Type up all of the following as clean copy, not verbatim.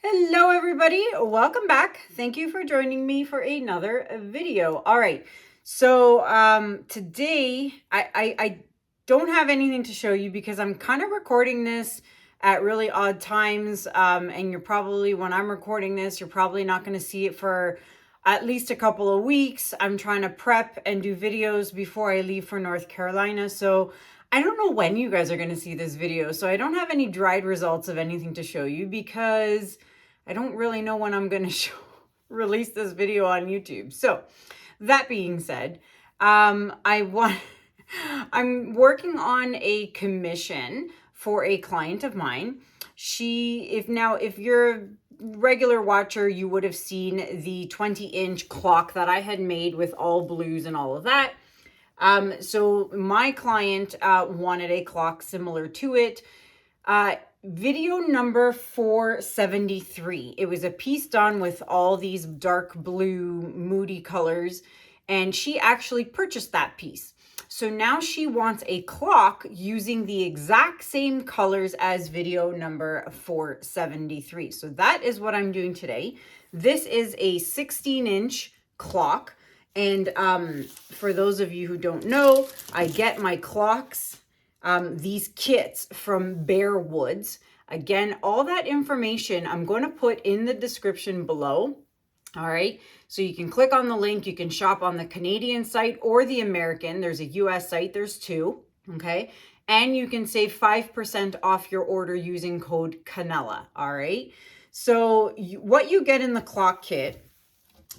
Hello everybody, welcome back. Thank you for joining me for another video. All right, so today I don't have anything to show you because I'm kind of recording this at really odd times, and you're probably, when I'm recording this, you're probably not going to see it for at least a couple of weeks. I'm trying to prep and do videos before I leave for North Carolina, so I don't know when you guys are going to see this video, so I don't have any dried results of anything to show you because I don't really know when I'm going to release this video on YouTube. So that being said, I'm working on a commission for a client of mine. If you're a regular watcher, you would have seen the 20-inch clock that I had made with all blues and all of that. So my client wanted a clock similar to it. Video number 473. It was a piece done with all these dark blue moody colors, and she actually purchased that piece. So now she wants a clock using the exact same colors as video number 473. So that is what I'm doing today. This is a 16-inch clock. And for those of you who don't know, I get my clocks, these kits from Bare Woods. Again, all that information I'm going to put in the description below. All right, so you can click on the link. You can shop on the Canadian site or the American. There's a US site. There's two. Okay, and you can save 5% off your order using code Kanella. All right, so what you get in the clock kit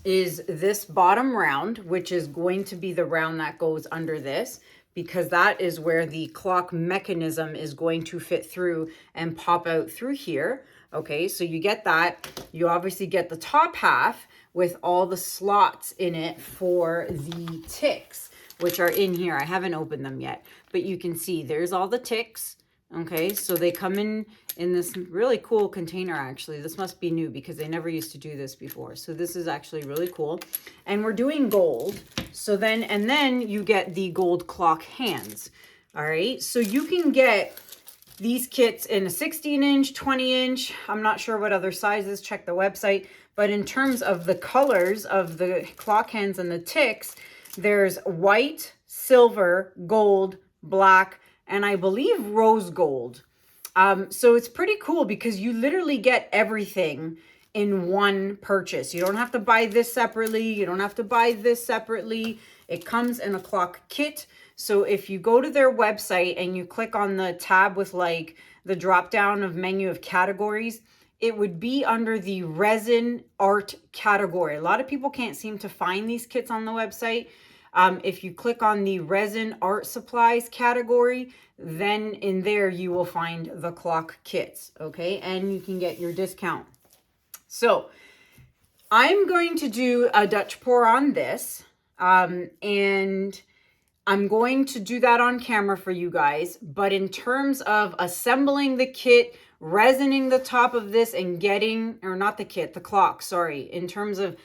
is this bottom round, which is going to be the round that goes under this, because that is where the clock mechanism is going to fit through and pop out through here. Okay, so you get that. You obviously get the top half with all the slots in it for the ticks, which are in here. I haven't opened them yet, but you can see there's all the ticks. Okay, so they come in this really cool container. Actually, this must be new because they never used to do this before. So this is actually really cool. And we're doing gold. So then you get the gold clock hands. All right, so you can get these kits in a 16-inch, 20-inch. I'm not sure what other sizes, check the website. But in terms of the colors of the clock hands and the ticks, there's white, silver, gold, black, and I believe rose gold. So it's pretty cool because you literally get everything in one purchase. You don't have to buy this separately. You don't have to buy this separately. It comes in a clock kit. So if you go to their website and you click on the tab with like the drop down of menu of categories, it would be under the resin art category. A lot of people can't seem to find these kits on the website. If you click on the resin art supplies category, then in there you will find the clock kits, okay? And you can get your discount. So I'm going to do a Dutch pour on this, and I'm going to do that on camera for you guys. But in terms of assembling the kit, resining the top of this and getting, or not the kit, the clock, sorry, in terms of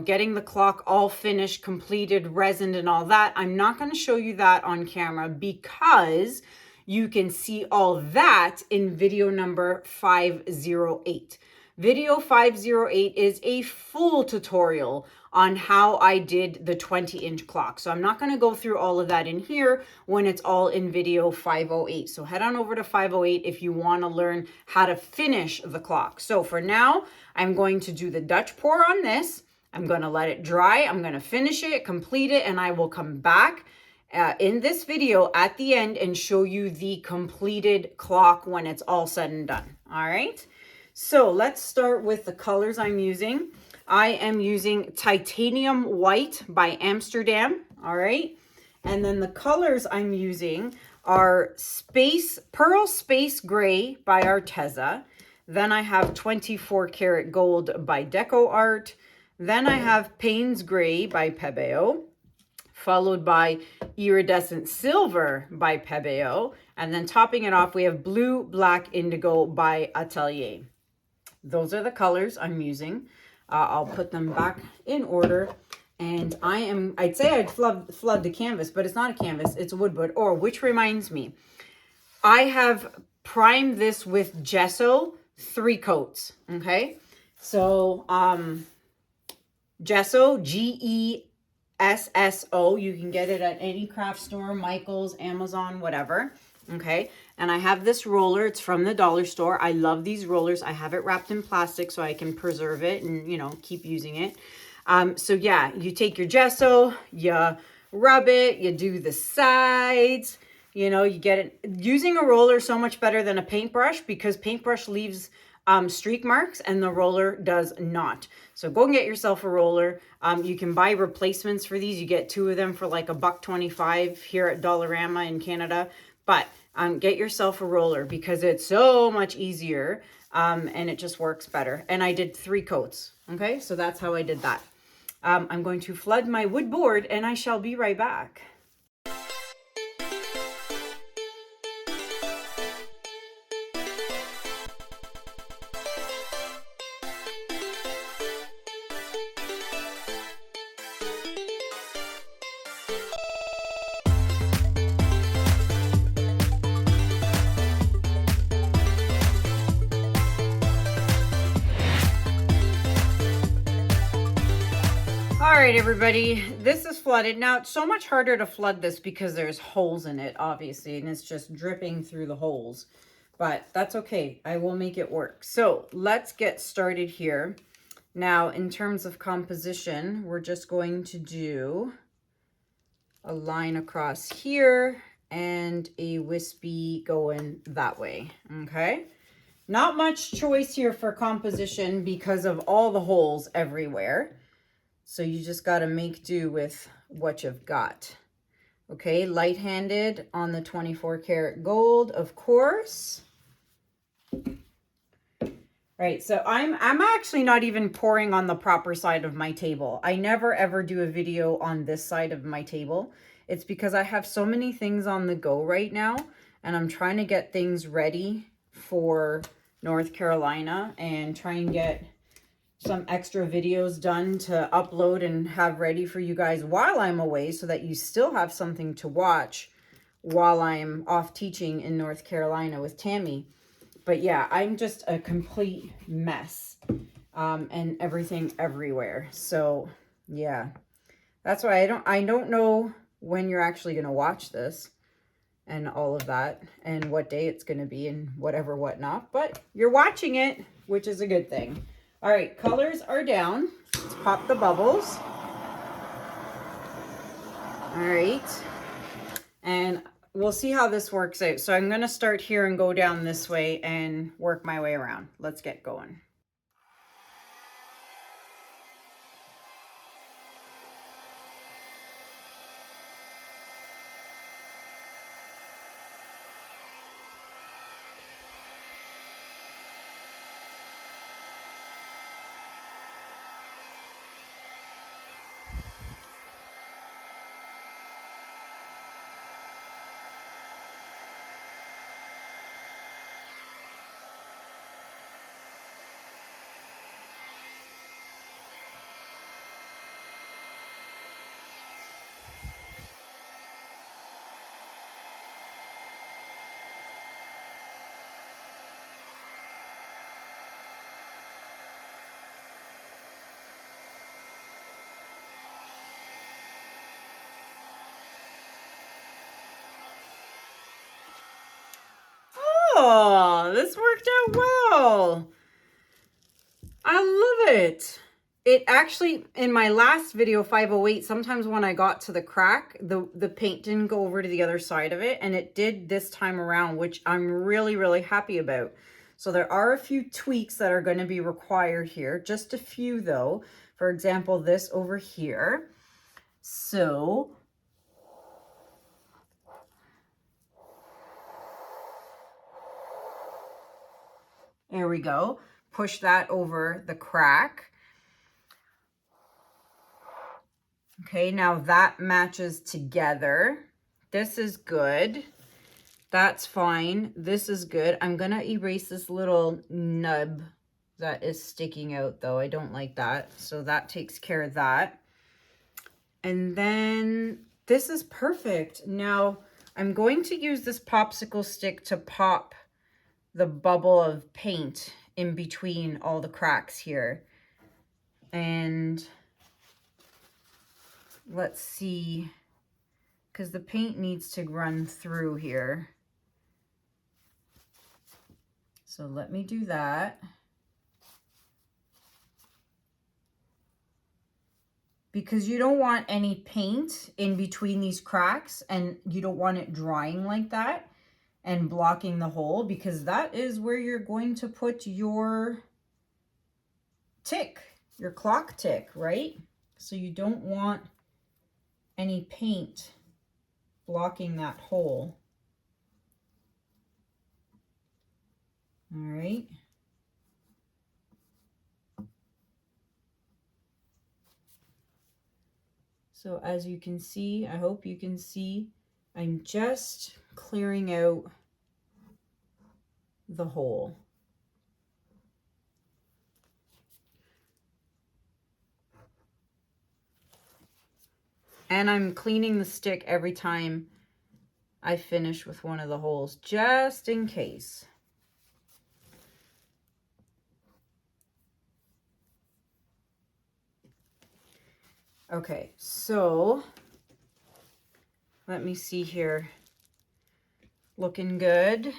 getting the clock all finished, completed, resined and all that. I'm not going to show you that on camera because you can see all that in video number 508. Video 508 is a full tutorial on how I did the 20-inch clock. So I'm not going to go through all of that in here when it's all in video 508. So head on over to 508 if you want to learn how to finish the clock. So for now, I'm going to do the Dutch pour on this. I'm going to let it dry. I'm going to finish it, complete it, and I will come back in this video at the end and show you the completed clock when it's all said and done. All right. So let's start with the colors I'm using. I am using Titanium White by Amsterdam. All right. And then the colors I'm using are Pearl Space Gray by Arteza. Then I have 24 Karat Gold by DecoArt. Then I have Payne's Gray by Pebeo, followed by Iridescent Silver by Pebeo. And then topping it off, we have Blue Black Indigo by Atelier. Those are the colors I'm using. I'll put them back in order. And I'd say I'd flood the canvas, but it's not a canvas, it's wood. Or, which reminds me, I have primed this with gesso 3 coats, okay? So, gesso, Gesso, you can get it at any craft store, Michael's, Amazon, whatever, okay? And I have this roller, it's from the dollar store. I love these rollers. I have it wrapped in plastic so I can preserve it and, you know, keep using it. So yeah, you take your gesso, you rub it, you do the sides, you know, you get it. Using a roller so much better than a paintbrush, because paintbrush leaves streak marks and the roller does not. So go and get yourself a roller. You can buy replacements for these. You get 2 of them for like $1.25 here at Dollarama in Canada. But get yourself a roller because it's so much easier and it just works better. And I did 3 coats. Okay, so that's how I did that. I'm going to flood my wood board and I shall be right back. All right, everybody, this is flooded. Now, it's so much harder to flood this because there's holes in it, obviously, and it's just dripping through the holes. But that's okay. I will make it work. So let's get started here. Now, in terms of composition, we're just going to do a line across here and a wispy going that way, okay? Not much choice here for composition because of all the holes everywhere. So you just got to make do with what you've got. Okay, light-handed on the 24 karat gold, of course. Right, so I'm actually not even pouring on the proper side of my table. I never ever do a video on this side of my table. It's because I have so many things on the go right now, and I'm trying to get things ready for North Carolina and try and get some extra videos done to upload and have ready for you guys while I'm away so that you still have something to watch while I'm off teaching in North Carolina with Tammy. But yeah, I'm just a complete mess and everything everywhere. So yeah, that's why I don't know when you're actually going to watch this and all of that and what day it's going to be and whatever, whatnot, but you're watching it, which is a good thing. All right, colors are down. Let's pop the bubbles. All right. And we'll see how this works out. So I'm going to start here and go down this way and work my way around. Let's get going. Oh, this worked out well. I love it. It actually, in my last video, 508, sometimes when I got to the crack, the paint didn't go over to the other side of it, and it did this time around, which I'm really, really happy about. So there are a few tweaks that are going to be required here. Just a few, though. For example, this over here. So there we go. Push that over the crack. Okay, now that matches together. This is good. That's fine. This is good. I'm gonna erase this little nub that is sticking out though. I don't like that. So that takes care of that. And then this is perfect. Now I'm going to use this popsicle stick to pop the bubble of paint in between all the cracks here. And let's see, because the paint needs to run through here. So let me do that. Because you don't want any paint in between these cracks, and you don't want it drying like that and blocking the hole, because that is where you're going to put your tick, your clock tick, right? So you don't want any paint blocking that hole. All right. So as you can see, I hope you can see, I'm just clearing out the hole. And I'm cleaning the stick every time I finish with one of the holes, just in case. Okay, so let me see here. Looking good.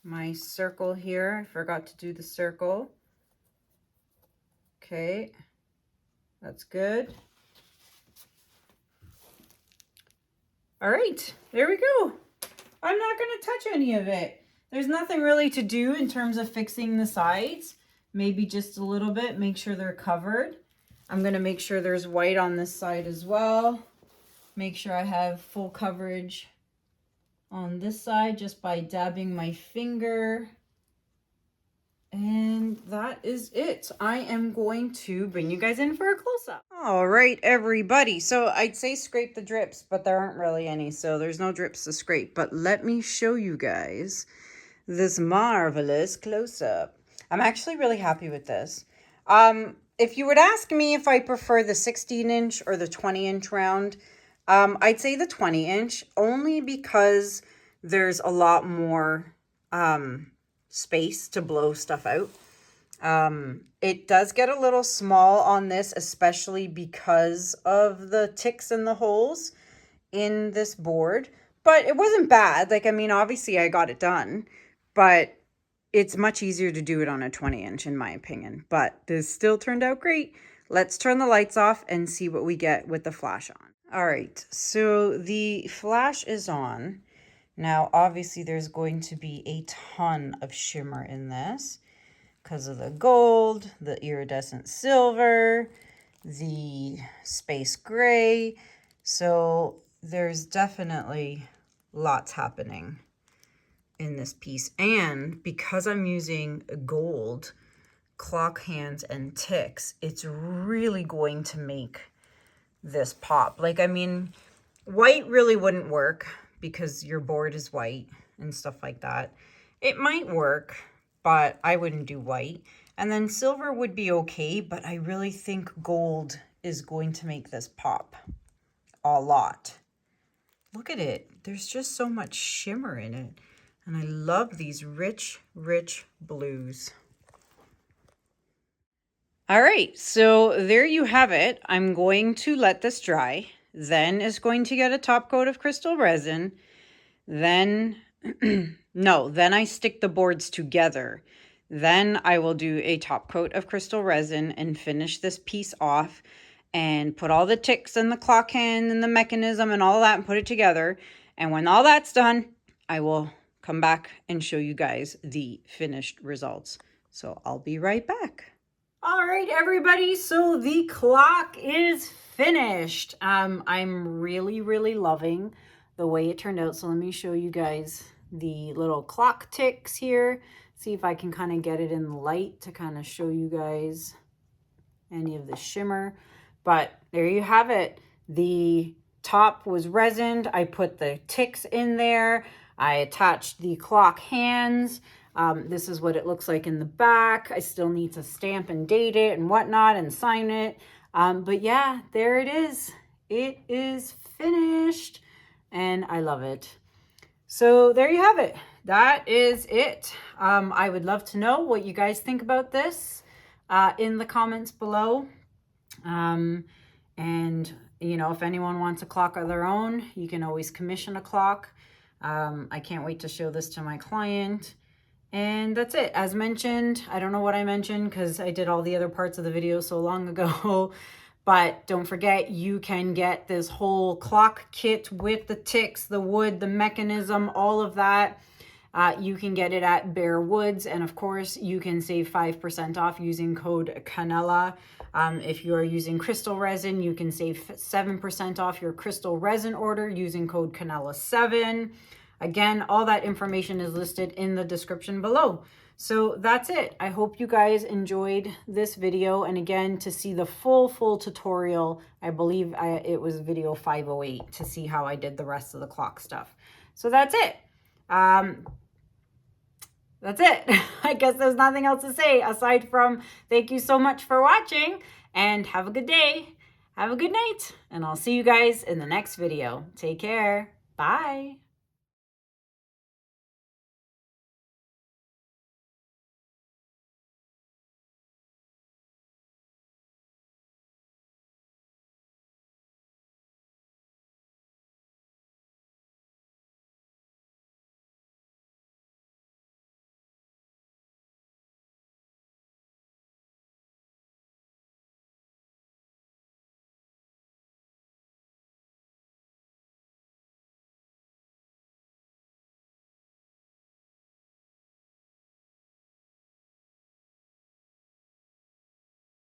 My circle here, I forgot to do the circle. Okay, that's good. All right, there we go. I'm not going to touch any of it. There's nothing really to do in terms of fixing the sides. Maybe just a little bit, make sure they're covered. I'm going to make sure there's white on this side as well. Make sure I have full coverage on this side just by dabbing my finger. And that is it. I am going to bring you guys in for a close-up. All right, everybody. So I'd say scrape the drips, but there aren't really any, so there's no drips to scrape. But let me show you guys this marvelous close-up. I'm actually really happy with this. If you would ask me if I prefer the 16-inch or the 20-inch round, I'd say the 20-inch, only because there's a lot more space to blow stuff out. It does get a little small on this, especially because of the ticks and the holes in this board, but it wasn't bad. Like, I mean, obviously I got it done, but it's much easier to do it on a 20-inch in my opinion, but this still turned out great. Let's turn the lights off and see what we get with the flash on. All right, so the flash is on. Now, obviously there's going to be a ton of shimmer in this because of the gold, the iridescent silver, the space gray. So there's definitely lots happening in this piece. And because I'm using gold clock hands and ticks, it's really going to make this pop. Like, I mean, white really wouldn't work because your board is white and stuff like that. It might work, but I wouldn't do white. And then silver would be okay, but I really think gold is going to make this pop a lot. Look at it. There's just so much shimmer in it. And I love these rich, rich blues. All right, so there you have it. I'm going to let this dry. Then it's going to get a top coat of crystal resin. Then, then I stick the boards together. Then I will do a top coat of crystal resin and finish this piece off and put all the ticks and the clock hand and the mechanism and all that and put it together. And when all that's done, I will come back and show you guys the finished results. So I'll be right back. All right, everybody, so the clock is finished. I'm really, really loving the way it turned out. So let me show you guys the little clock ticks here. See if I can kind of get it in the light to kind of show you guys any of the shimmer. But there you have it. The top was resined. I put the ticks in there. I attached the clock hands. This is what it looks like in the back. I still need to stamp and date it and whatnot and sign it. But yeah, there it is. It is finished and I love it. So there you have it. That is it. I would love to know what you guys think about this in the comments below. And you know, if anyone wants a clock of their own, you can always commission a clock. I can't wait to show this to my client. And that's it. As mentioned, I don't know what I mentioned because I did all the other parts of the video so long ago. But don't forget, you can get this whole clock kit with the ticks, the wood, the mechanism, all of that. You can get it at Bare Woods. And of course, you can save 5% off using code Kanella. If you're using crystal resin, you can save 7% off your crystal resin order using code Kanella7. Again, all that information is listed in the description below. So that's it. I hope you guys enjoyed this video. And again, to see the full tutorial, I believe it was video 508 to see how I did the rest of the clock stuff. So that's it. That's it. I guess there's nothing else to say aside from thank you so much for watching and have a good day. Have a good night. And I'll see you guys in the next video. Take care. Bye.